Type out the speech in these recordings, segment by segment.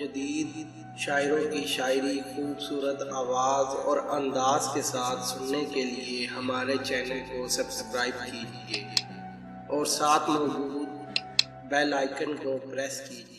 जदीद शायरों की शायरी खूबसूरत आवाज़ और अंदाज के साथ सुनने के लिए हमारे चैनल को सब्सक्राइब कीजिए और साथ मौजूद बेल आइकन को प्रेस कीजिए।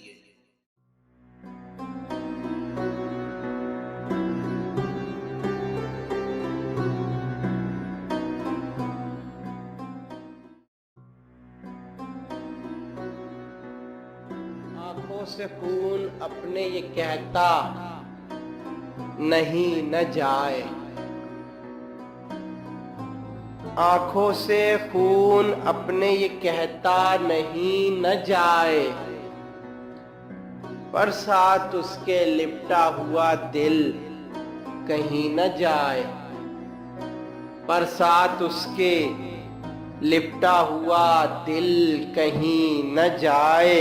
आंखों से खून अपने ये कहता नहीं न जाए, आंखों से खून अपने ये कहता नहीं न जाए, पर साथ उसके लिपटा हुआ दिल कहीं न जाए, पर साथ उसके लिपटा हुआ दिल कहीं न जाए।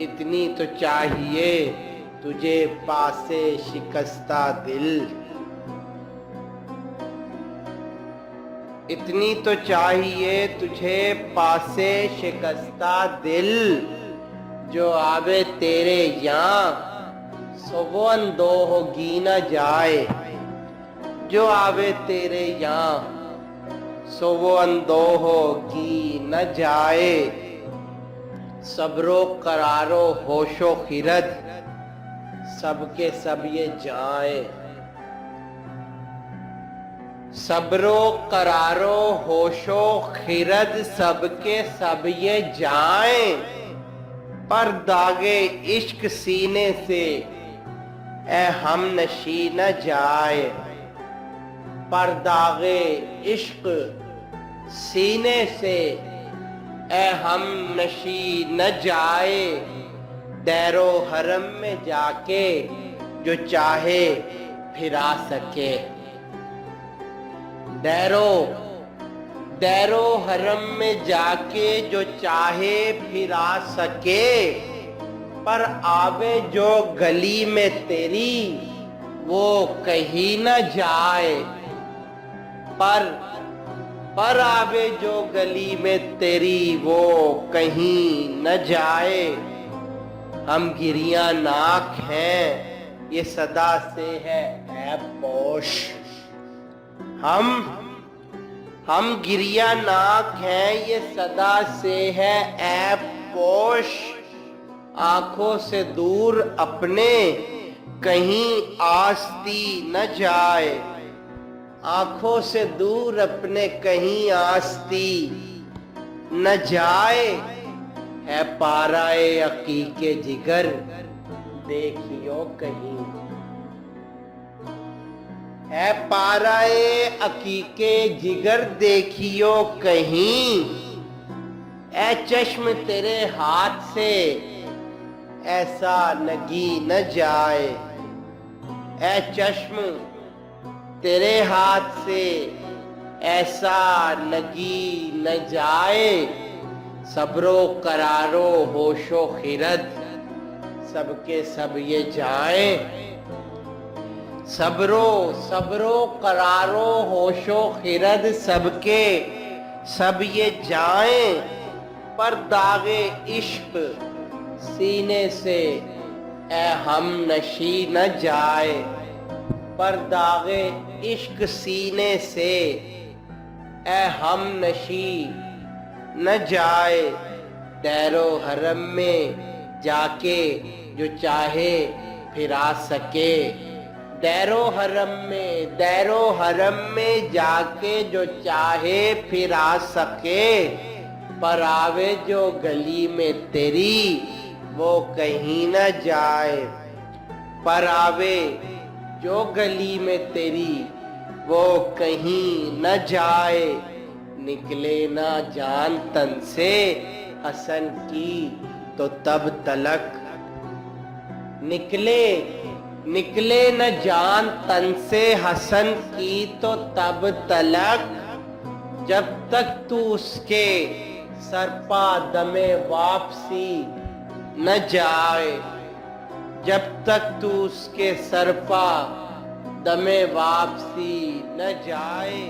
इतनी तो चाहिए तुझे पासे शिकस्ता दिल, इतनी तो चाहिए तुझे पासे शिकस्ता दिल, जो आवे तेरे यहाँ सो वो अंदोह होगी न जाए, जो आवे तेरे यहाँ सो वो अंदोह होगी न जाए। सब्रो करारो होशो खिरद सबके सब ये जाए, सब्रो करारो होशो खिरद सबके सब ये जाए, पर दागे इश्क सीने से ए हम नशी न जाए, पर दागे इश्क सीने से ए हम नशी न जाए। दैरो हरम में जाके जो चाहे फिरा सके, दैरो हरम में जाके जो चाहे फिरा सके, पर आवे जो गली में तेरी वो कहीं न जाए, पर आवे जो गली में तेरी वो कहीं न जाए। हम गिरिया नाक हैं ये सदा से है ऐब पोश, हम गिरिया नाक हैं ये सदा से है ऐब पोश, आंखों से दूर अपने कहीं आस्ती न जाए, आंखों से दूर अपने कहीं आस्ती न जाए। है पाराए अकीके जिगर देखियो कहीं, है पाराए अकीके जिगर देखियो कहीं, ऐ चश्म तेरे हाथ से ऐसा लगी न जाए, ऐ चश्म तेरे हाथ से ऐसा लगी न जाए। सब्रो करारो होशो खिरद सबके सब ये जाए, सब्रो करारो होशो खिरद सबके सब ये जाए, पर दागे इश्क सीने से ए हम नशी न जाए, पर दागे इश्क सीने से ए हम नशी न जाए। दैरो हरम में जाके जो चाहे फिरा सके, दैरो हरम में जाके जो चाहे फिरा सके, पर आवे जो गली में तेरी वो कहीं न जाए, पर आवे जो गली में तेरी वो कहीं न जाए। निकले ना जान तन से हसन की तो तब तलक, निकले न जान तन से हसन की तो तब तलक, जब तक तू उसके सरपा दमे वापसी न जाए, जब तक तू उसके सरपा दमे वापसी न जाए।